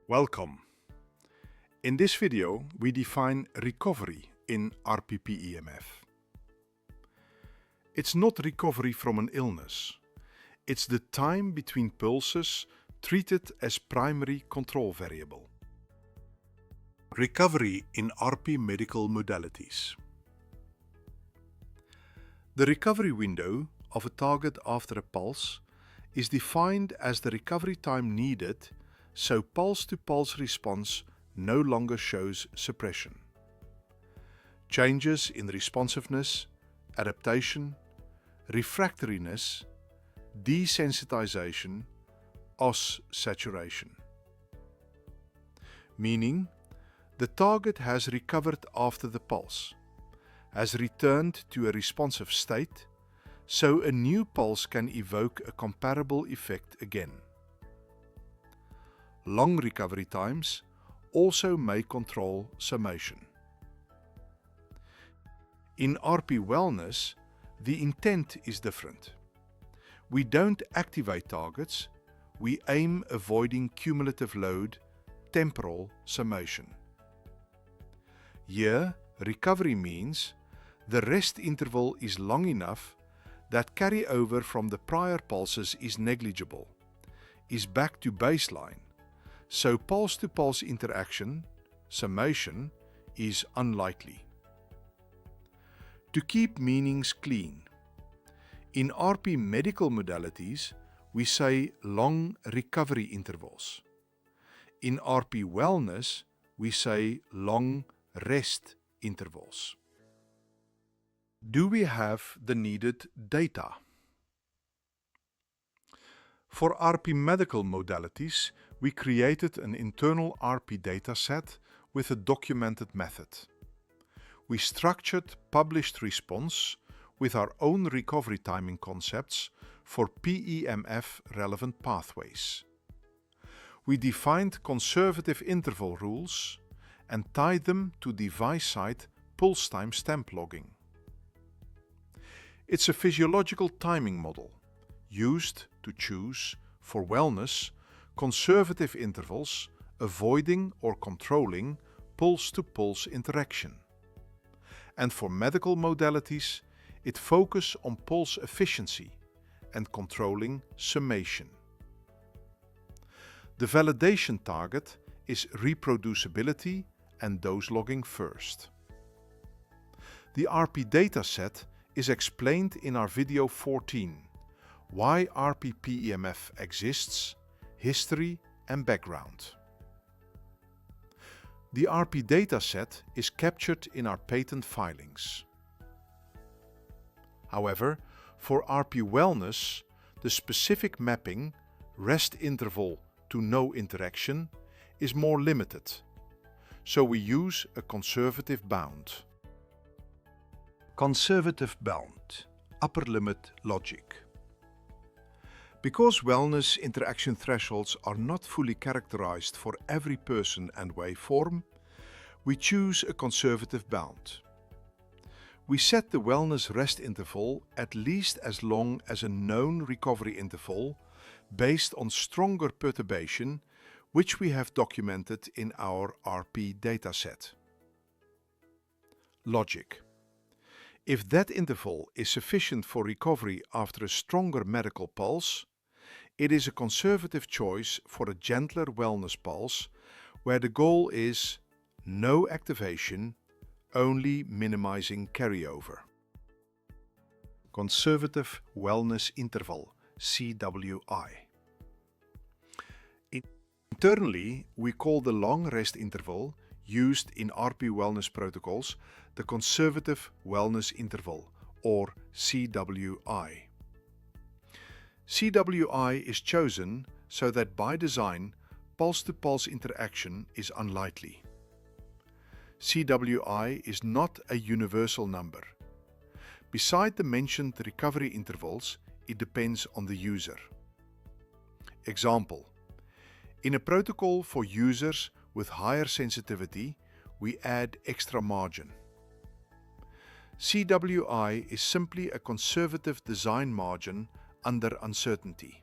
Welcome. In this video, we define recovery in RP-PEMF. It's not recovery from an illness. It's the time between pulses treated as primary control variable. Recovery in RP medical modalities. The recovery window of a target after a pulse is defined as the recovery time needed so pulse-to-pulse response no longer shows suppression. Changes in responsiveness, adaptation, refractoriness, desensitization, OS saturation. Meaning, the target has recovered after the pulse, has returned to a responsive state, so a new pulse can evoke a comparable effect again. Long recovery times also may control summation. In RP wellness, the intent is different. We don't activate targets, we aim avoiding cumulative load, temporal summation. Here, recovery means the rest interval is long enough that carryover from the prior pulses is negligible, is back to baseline, so pulse-to-pulse interaction, summation, is unlikely. To keep meanings clean, in RP medical modalities, we say long recovery intervals. In RP wellness, we say long rest intervals. Do we have the needed data? For RP medical modalities, we created an internal RP dataset with a documented method. We structured published response with our own recovery timing concepts for PEMF relevant pathways. We defined conservative interval rules and tied them to device-side pulse time stamp logging. It's a physiological timing model used to choose, for wellness, conservative intervals, avoiding or controlling pulse-to-pulse interaction. And for medical modalities, it focuses on pulse efficiency and controlling summation. The validation target is reproducibility and dose logging first. The RP dataset is explained in our video 14, why RP-PEMF exists, history and background. The RP dataset is captured in our patent filings. However, for RP wellness, the specific mapping, rest interval to no interaction, is more limited, so we use a conservative bound. Conservative bound, upper limit logic. Because wellness interaction thresholds are not fully characterized for every person and waveform, we choose a conservative bound. We set the wellness rest interval at least as long as a known recovery interval based on stronger perturbation, which we have documented in our RP dataset. Logic. If that interval is sufficient for recovery after a stronger medical pulse, it is a conservative choice for a gentler wellness pulse where the goal is no activation, only minimizing carryover. Conservative Wellness Interval, CWI. Internally, we call the long rest interval used in RP wellness protocols the Conservative Wellness Interval, or CWI. CWI is chosen so that by design, pulse-to-pulse interaction is unlikely. CWI is not a universal number. Beside the mentioned recovery intervals, it depends on the user. Example: in a protocol for users with higher sensitivity, we add extra margin. CWI is simply a conservative design margin under uncertainty.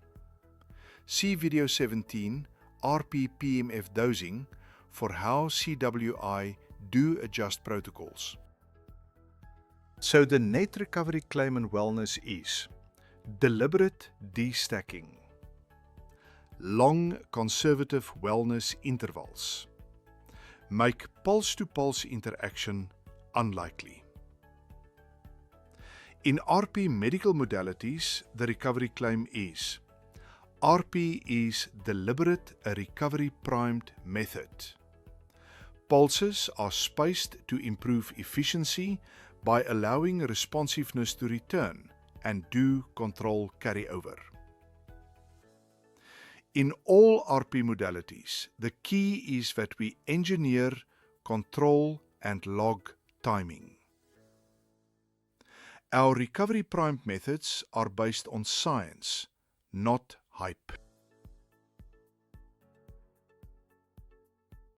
See video 17, RP-PEMF dosing for how CWI do adjust protocols. So the net recovery claim in wellness is deliberate destacking, long conservative wellness intervals, make pulse-to-pulse interaction unlikely. In RP medical modalities, the recovery claim is RP is deliberate a recovery primed method. Pulses are spaced to improve efficiency by allowing responsiveness to return and do control carryover. In all RP modalities, the key is that we engineer, control, and log timing. Our recovery primed methods are based on science, not hype.